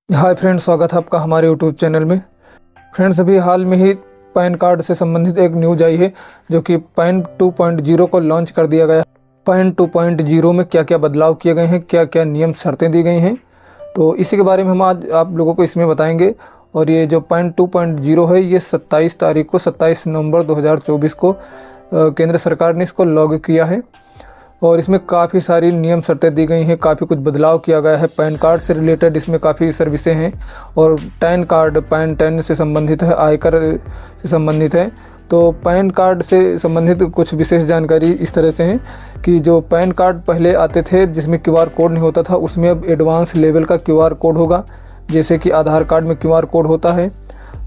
Hi friends, स्वागत है आपका हमारे यूट्यूब चैनल में। फ्रेंड्स, अभी हाल में ही पैन कार्ड से संबंधित एक न्यूज आई है जो कि पैन 2.0 को लॉन्च कर दिया गया। पैन 2.0 में क्या क्या बदलाव किए गए हैं, क्या क्या नियम शर्तें दी गई हैं, तो इसी के बारे में हम आज आप लोगों को इसमें बताएंगे। और ये जो पैन 2.0 है, ये 27 नवंबर 2024 को केंद्र सरकार ने इसको लॉन्च किया है। और इसमें काफ़ी सारी नियम शर्तें दी गई हैं, काफ़ी कुछ बदलाव किया गया है। पैन कार्ड से रिलेटेड इसमें काफ़ी सर्विसें हैं और पैन कार्ड पैन 10 से संबंधित है, आयकर से संबंधित है। तो पैन कार्ड से संबंधित कुछ विशेष जानकारी इस तरह से है कि जो पैन कार्ड पहले आते थे जिसमें QR कोड नहीं होता था, उसमें अब एडवांस लेवल का QR कोड होगा, जैसे कि आधार कार्ड में QR कोड होता है।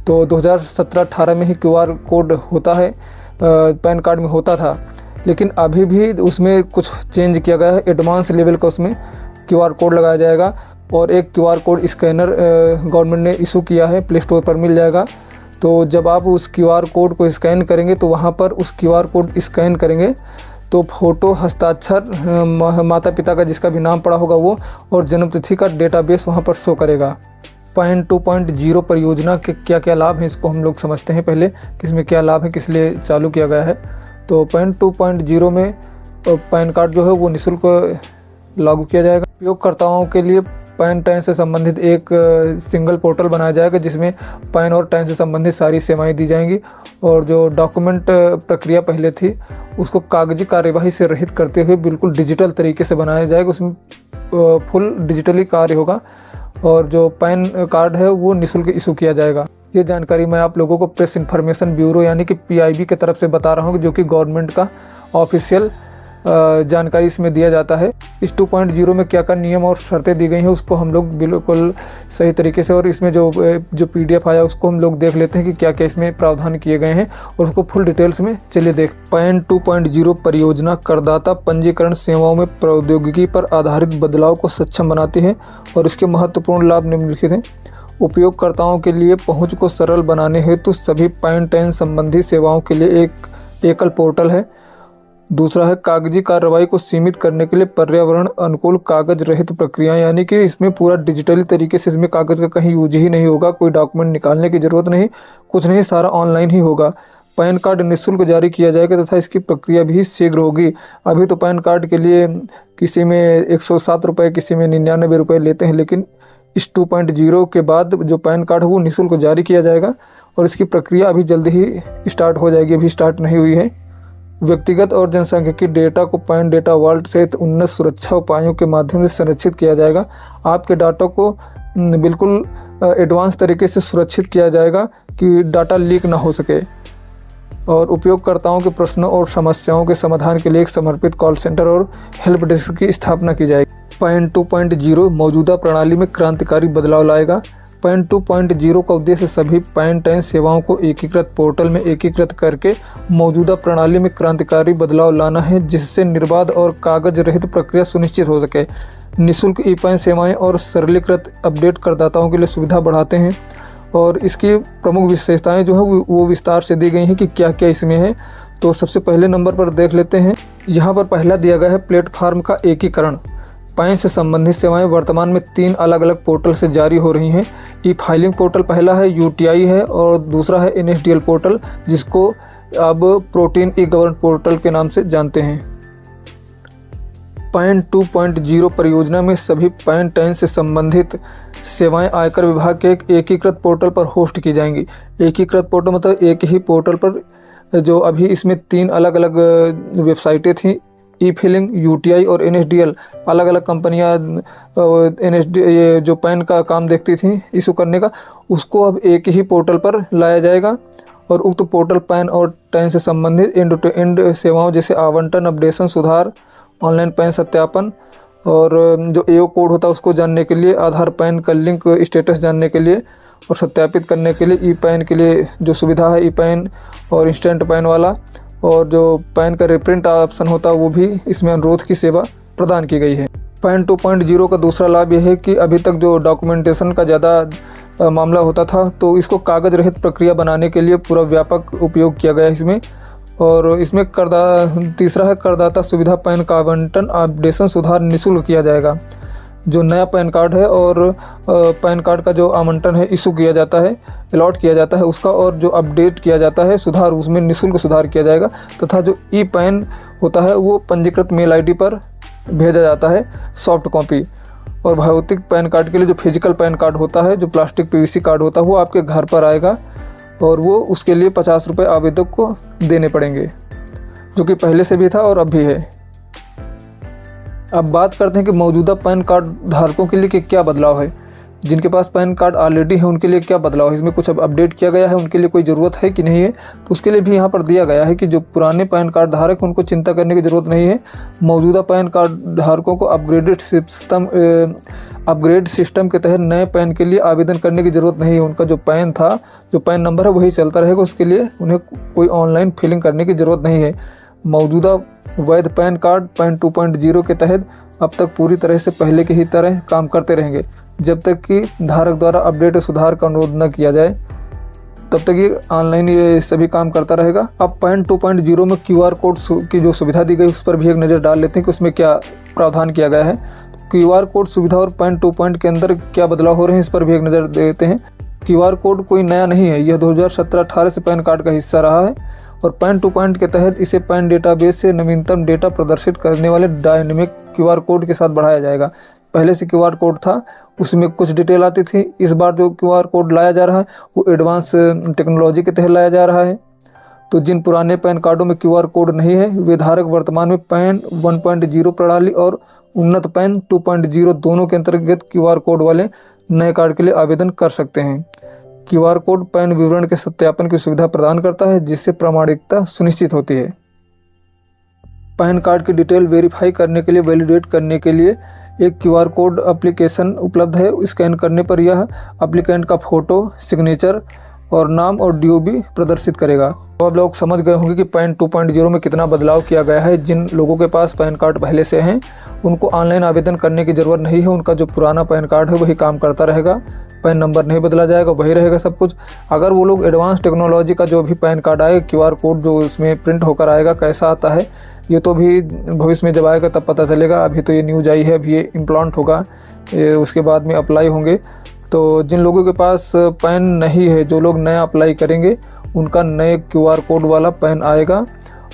तो 2017-18 में ही QR कोड होता है, पैन कार्ड में होता था, लेकिन अभी भी उसमें कुछ चेंज किया गया है। एडवांस लेवल का उसमें QR कोड लगाया जाएगा और एक QR कोड स्कैनर गवर्नमेंट ने इशू किया है, प्ले स्टोर पर मिल जाएगा। तो जब आप उस QR कोड को स्कैन करेंगे तो वहाँ पर उस QR कोड स्कैन करेंगे तो फ़ोटो, हस्ताक्षर, माता पिता का जिसका भी नाम पड़ा होगा वो, और जन्मतिथि का डेटाबेस वहाँ पर शो करेगा। पैन 2.0 परियोजना के क्या क्या लाभ हैं, इसको हम लोग समझते हैं पहले, किसमें क्या लाभ है, किस लिए चालू किया गया है। तो पैन 2.0 में पैन कार्ड जो है वो निःशुल्क लागू किया जाएगा। उपयोगकर्ताओं के लिए पैन 10 से संबंधित एक सिंगल पोर्टल बनाया जाएगा जिसमें पैन और 10 से संबंधित सारी सेवाएं दी जाएंगी। और जो डॉक्यूमेंट प्रक्रिया पहले थी उसको कागजी कार्यवाही से रहित करते हुए बिल्कुल डिजिटल तरीके से बनाया जाएगा, उसमें फुल डिजिटली कार्य होगा। और जो पैन कार्ड है वो निःशुल्क इशू किया जाएगा। ये जानकारी मैं आप लोगों को प्रेस इन्फॉर्मेशन ब्यूरो यानी कि PIB की तरफ से बता रहा हूँ, जो कि गवर्नमेंट का ऑफिशियल जानकारी इसमें दिया जाता है। इस 2.0 में क्या क्या नियम और शर्तें दी गई हैं उसको हम लोग बिल्कुल सही तरीके से, और इसमें जो PDF आया उसको हम लोग देख लेते हैं कि क्या क्या इसमें प्रावधान किए गए हैं और उसको फुल डिटेल्स में चलिए देख। पैन 2.0 परियोजना करदाता पंजीकरण सेवाओं में प्रौद्योगिकी पर आधारित बदलाव को सक्षम बनाती है और इसके महत्वपूर्ण लाभ निम्नलिखित हैं। उपयोगकर्ताओं के लिए पहुंच को सरल बनाने हेतु सभी पैन 10 संबंधी सेवाओं के लिए एक एकल पोर्टल है। दूसरा है कागजी कार्रवाई को सीमित करने के लिए पर्यावरण अनुकूल कागज रहित प्रक्रिया, यानी कि इसमें पूरा डिजिटली तरीके से, इसमें कागज़ का कहीं यूज ही नहीं होगा, कोई डॉक्यूमेंट निकालने की ज़रूरत नहीं, कुछ नहीं, सारा ऑनलाइन ही होगा। पैन कार्ड निःशुल्क जारी किया जाएगा तथा इसकी प्रक्रिया भी शीघ्र होगी। अभी तो पैन कार्ड के लिए किसी में 107 रुपये, किसी में 99 रुपये लेते हैं, लेकिन इस 2.0 के बाद जो पैन कार्ड है वो निःशुल्क जारी किया जाएगा और इसकी प्रक्रिया अभी जल्दी ही स्टार्ट हो जाएगी, अभी स्टार्ट नहीं हुई है। व्यक्तिगत और जनसांख्यिकीय डेटा को पैन डेटा वॉल्ट सहित उन्नत सुरक्षा उपायों के माध्यम से संरक्षित किया जाएगा। आपके डाटा को बिल्कुल एडवांस तरीके से सुरक्षित किया जाएगा कि डाटा लीक ना हो सके। और उपयोगकर्ताओं के प्रश्नों और समस्याओं के समाधान के लिए एक समर्पित कॉल सेंटर और हेल्प डेस्क की स्थापना की जाएगी। पैन 2.0 मौजूदा प्रणाली में क्रांतिकारी बदलाव लाएगा। पैन 2.0 का उद्देश्य सभी पैन 10 सेवाओं को एकीकृत पोर्टल में एकीकृत करके मौजूदा प्रणाली में क्रांतिकारी बदलाव लाना है, जिससे निर्बाध और कागज रहित प्रक्रिया सुनिश्चित हो सके। निःशुल्क ई-पैन सेवाएं और सरलीकृत अपडेट करदाताओं के लिए सुविधा बढ़ाते हैं। और इसकी प्रमुख विशेषताएं जो है वो विस्तार से दी गई हैं कि क्या क्या इसमें है। तो सबसे पहले नंबर पर देख लेते हैं। यहाँ पर पहला दिया गया है प्लेटफार्म का एकीकरण। पैन से संबंधित सेवाएं वर्तमान में 3 अलग अलग पोर्टल से जारी हो रही हैं। ई-फाइलिंग पोर्टल पहला है, UTI है, और दूसरा है NSDL पोर्टल, जिसको अब प्रोटीन ई-गवर्न पोर्टल के नाम से जानते हैं। पैन 2.0 परियोजना में सभी पैन 10 से संबंधित सेवाएं आयकर विभाग के एक एकीकृत पोर्टल पर होस्ट की जाएंगी। एकीकृत पोर्टल मतलब एक ही पोर्टल पर, जो अभी इसमें 3 अलग अलग वेबसाइटें थीं, ई-फिलिंग, UTI और NSDL, अलग अलग कंपनियां ये जो पैन का काम देखती थी इशू करने का, उसको अब एक ही पोर्टल पर लाया जाएगा। और उक्त पोर्टल पैन और 10 से संबंधित एंड टू एंड सेवाओं जैसे आवंटन, अपडेशन, सुधार, ऑनलाइन पैन सत्यापन और जो AO कोड होता है उसको जानने के लिए, आधार पैन का लिंक स्टेटस जानने के लिए और सत्यापित करने के लिए, ई-पैन के लिए जो सुविधा है ई-पैन और इंस्टेंट पैन वाला, और जो पैन का रिप्रिंट ऑप्शन होता है वो भी इसमें अनुरोध की सेवा प्रदान की गई है। पैन 2.0 का दूसरा लाभ यह है कि अभी तक जो डॉक्यूमेंटेशन का ज़्यादा मामला होता था, तो इसको कागज रहित प्रक्रिया बनाने के लिए पूरा व्यापक उपयोग किया गया है इसमें। और इसमें तीसरा है करदाता सुविधा पैन का आवंटन, अपडेशन, सुधार निःशुल्क किया जाएगा। जो नया पैन कार्ड है और पैन कार्ड का जो आवंटन है इशू किया जाता है, अलॉट किया जाता है उसका, और जो अपडेट किया जाता है सुधार, उसमें निःशुल्क सुधार किया जाएगा। तथा जो ई पैन होता है वो पंजीकृत मेल आईडी पर भेजा जाता है सॉफ्ट कॉपी। और भौतिक पैन कार्ड के लिए जो फिजिकल पैन कार्ड होता है, जो प्लास्टिक पीवीसी कार्ड होता है, वो आपके घर पर आएगा और वो उसके लिए 50 रुपये आवेदक को देने पड़ेंगे, जो कि पहले से भी था और अब भी है। अब बात करते हैं कि मौजूदा पैन कार्ड धारकों के लिए क्या बदलाव है। जिनके पास पैन कार्ड ऑलरेडी है उनके लिए क्या बदलाव है, इसमें कुछ अब अपडेट किया गया है, उनके लिए कोई ज़रूरत है कि नहीं है, तो उसके लिए भी यहाँ पर दिया गया है कि जो पुराने पैन कार्ड धारक उनको चिंता करने की ज़रूरत नहीं है। मौजूदा पैन कार्ड धारकों को अपग्रेड सिस्टम के तहत नए पैन के लिए आवेदन करने की ज़रूरत नहीं है। उनका जो पैन था, जो पैन नंबर है वही चलता रहेगा, उसके लिए उन्हें कोई ऑनलाइन फिलिंग करने की ज़रूरत नहीं है। मौजूदा वैध पैन कार्ड पैन 2.0 के तहत अब तक पूरी तरह से पहले की ही तरह काम करते रहेंगे। जब तक कि धारक द्वारा अपडेट और सुधार का अनुरोध न किया जाए तब तक ये ऑनलाइन ये सभी काम करता रहेगा। अब पैन 2.0 में QR कोड की जो सुविधा दी गई उस पर भी एक नज़र डाल लेते हैं कि उसमें क्या प्रावधान किया गया है। तो QR कोड सुविधा और पैन 2 के अंदर क्या बदलाव हो रहे हैं इस पर भी एक नज़र देते हैं। QR कोड कोई नया नहीं है, यह 2017-18 से पैन कार्ड का हिस्सा रहा है और पैन 2 के तहत इसे पैन डेटाबेस से नवीनतम डेटा प्रदर्शित करने वाले डायनेमिक QR कोड के साथ बढ़ाया जाएगा। पहले से QR कोड था, उसमें कुछ डिटेल आती थी। इस बार जो QR कोड लाया जा रहा है वो एडवांस टेक्नोलॉजी के तहत लाया जा रहा है। तो जिन पुराने पैन कार्डों में QR कोड नहीं है वे धारक वर्तमान में पैन 1.0 प्रणाली और उन्नत पैन 2.0 दोनों के अंतर्गत QR कोड वाले नए कार्ड के लिए आवेदन कर सकते हैं। QR कोड पैन विवरण के सत्यापन की सुविधा प्रदान करता है, जिससे प्रामाणिकता सुनिश्चित होती है। पैन कार्ड की डिटेल वेरीफाई करने के लिए, वैलिडेट करने के लिए एक QR कोड एप्लीकेशन उपलब्ध है। स्कैन करने पर यह एप्लीकेंट का फ़ोटो, सिग्नेचर और नाम और DOB प्रदर्शित करेगा। तो आप लोग समझ गए होंगे कि पैन 2.0 में कितना बदलाव किया गया है। जिन लोगों के पास पैन कार्ड पहले से हैं उनको ऑनलाइन आवेदन करने की ज़रूरत नहीं है। उनका जो पुराना पैन कार्ड है वही काम करता रहेगा, पैन नंबर नहीं बदला जाएगा, वही रहेगा सब कुछ। अगर वो लोग एडवांस टेक्नोलॉजी का जो भी पैन कार्ड आए, QR कोड जो उसमें प्रिंट होकर आएगा कैसा आता है ये तो भी भविष्य में जब आएगा तब पता चलेगा। अभी तो ये न्यूज़ आई है, अभी ये इम्प्लांट होगा, उसके बाद में अप्लाई होंगे। तो जिन लोगों के पास पैन नहीं है, जो लोग नया अप्लाई करेंगे उनका नए QR कोड वाला पैन आएगा।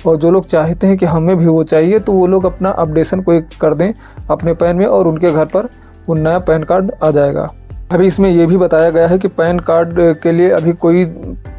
और जो लोग चाहते हैं कि हमें भी वो चाहिए तो वो लोग अपना अपडेशन कोई कर दें अपने पैन में और उनके घर पर वो नया पैन कार्ड आ जाएगा। अभी इसमें ये भी बताया गया है कि पैन कार्ड के लिए अभी कोई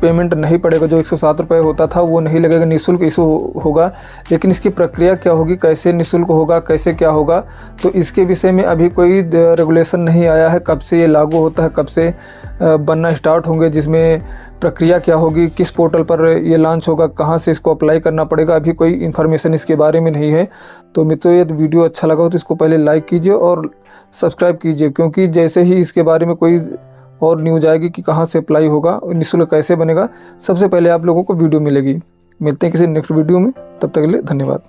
पेमेंट नहीं पड़ेगा। जो 107 रुपये होता था वो नहीं लगेगा, निःशुल्क इशू होगा। लेकिन इसकी प्रक्रिया क्या होगी, कैसे निःशुल्क होगा, कैसे क्या होगा, तो इसके विषय में अभी कोई रेगुलेशन नहीं आया है। कब से ये लागू होता है, कब से बनना स्टार्ट होंगे, जिसमें प्रक्रिया क्या होगी, किस पोर्टल पर ये लॉन्च होगा, कहाँ से इसको अप्लाई करना पड़ेगा, अभी कोई इन्फॉर्मेशन इसके बारे में नहीं है। तो मित्रों ये वीडियो अच्छा लगा हो तो इसको पहले लाइक कीजिए और सब्सक्राइब कीजिए, क्योंकि जैसे ही इसके बारे में कोई और न्यूज़ आएगी कि कहाँ से अप्लाई होगा, निःशुल्क कैसे बनेगा, सबसे पहले आप लोगों को वीडियो मिलेगी। मिलते हैं किसी नेक्स्ट वीडियो में, तब तक के लिए धन्यवाद।